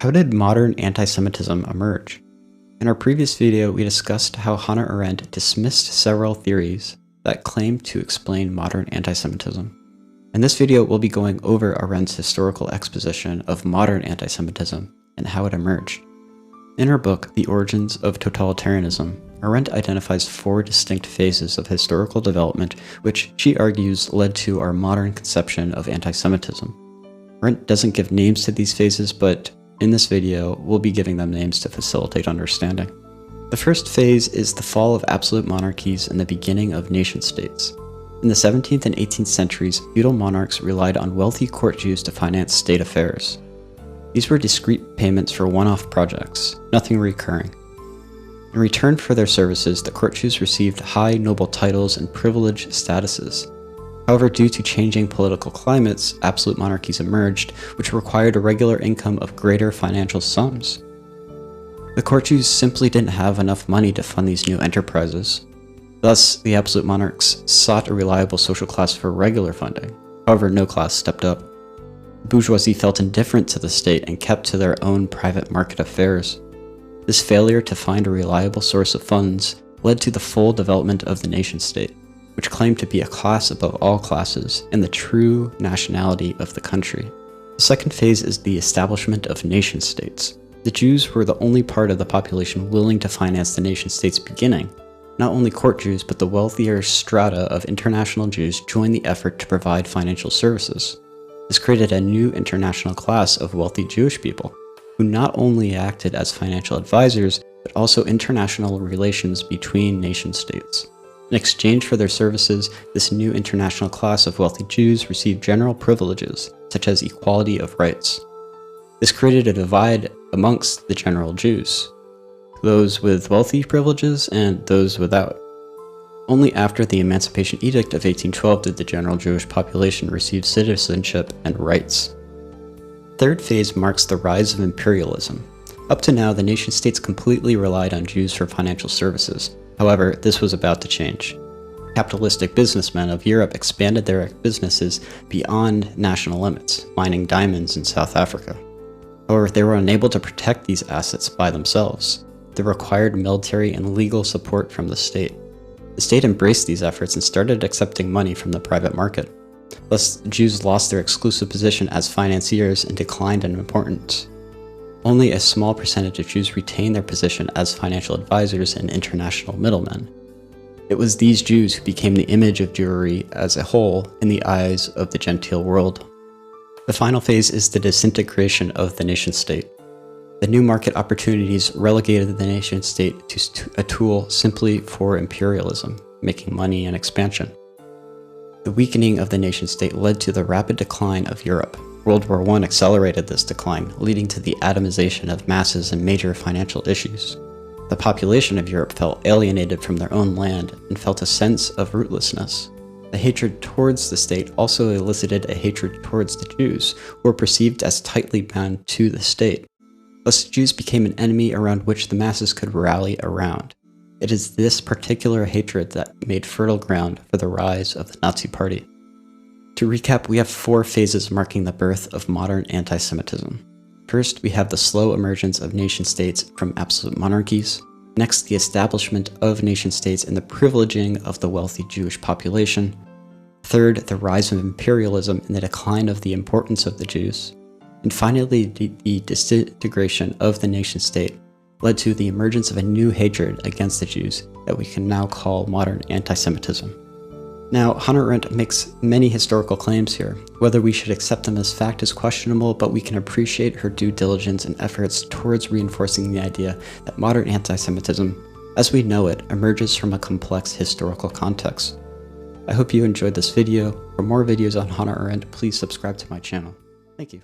How did modern anti-Semitism emerge? In our previous video, we discussed how Hannah Arendt dismissed several theories that claimed to explain modern anti-Semitism. In this video, we'll be going over Arendt's historical exposition of modern anti-Semitism and how it emerged. In her book, The Origins of Totalitarianism, Arendt identifies four distinct phases of historical development which she argues led to our modern conception of anti-Semitism. Arendt doesn't give names to these phases, but in this video, we'll be giving them names to facilitate understanding. The first phase is the fall of absolute monarchies and the beginning of nation-states. In the 17th and 18th centuries, feudal monarchs relied on wealthy court Jews to finance state affairs. These were discrete payments for one-off projects, nothing recurring. In return for their services, the court Jews received high noble titles and privileged statuses. However, due to changing political climates, absolute monarchies emerged, which required a regular income of greater financial sums. The court Jews simply didn't have enough money to fund these new enterprises. Thus, the absolute monarchs sought a reliable social class for regular funding. However, no class stepped up. The bourgeoisie felt indifferent to the state and kept to their own private market affairs. This failure to find a reliable source of funds led to the full development of the nation-state, which claimed to be a class above all classes and the true nationality of the country. The second phase is the establishment of nation-states. The Jews were the only part of the population willing to finance the nation-state's beginning. Not only court Jews, but the wealthier strata of international Jews joined the effort to provide financial services. This created a new international class of wealthy Jewish people, who not only acted as financial advisors, but also international relations between nation-states. In exchange for their services, this new international class of wealthy Jews received general privileges, such as equality of rights. This created a divide amongst the general Jews, those with wealthy privileges and those without. Only after the Emancipation Edict of 1812 did the general Jewish population receive citizenship and rights. The third phase marks the rise of imperialism. Up to now, the nation-states completely relied on Jews for financial services. However, this was about to change. Capitalistic businessmen of Europe expanded their businesses beyond national limits, mining diamonds in South Africa. However, they were unable to protect these assets by themselves. They required military and legal support from the state. The state embraced these efforts and started accepting money from the private market. Thus, Jews lost their exclusive position as financiers and declined in importance. Only a small percentage of Jews retained their position as financial advisors and international middlemen. It was these Jews who became the image of Jewry as a whole in the eyes of the genteel world. The final phase is the disintegration of the nation-state. The new market opportunities relegated the nation-state to a tool simply for imperialism, making money and expansion. The weakening of the nation-state led to the rapid decline of Europe. World War I accelerated this decline, leading to the atomization of masses and major financial issues. The population of Europe felt alienated from their own land and felt a sense of rootlessness. The hatred towards the state also elicited a hatred towards the Jews, who were perceived as tightly bound to the state. Thus, Jews became an enemy around which the masses could rally around. It is this particular hatred that made fertile ground for the rise of the Nazi Party. To recap, we have four phases marking the birth of modern anti-Semitism. First, we have the slow emergence of nation-states from absolute monarchies. Next, the establishment of nation-states and the privileging of the wealthy Jewish population. Third, the rise of imperialism and the decline of the importance of the Jews. And finally, the disintegration of the nation-state led to the emergence of a new hatred against the Jews that we can now call modern anti-Semitism. Now, Hannah Arendt makes many historical claims here. Whether we should accept them as fact is questionable, but we can appreciate her due diligence and efforts towards reinforcing the idea that modern anti-Semitism, as we know it, emerges from a complex historical context. I hope you enjoyed this video. For more videos on Hannah Arendt, please subscribe to my channel. Thank you.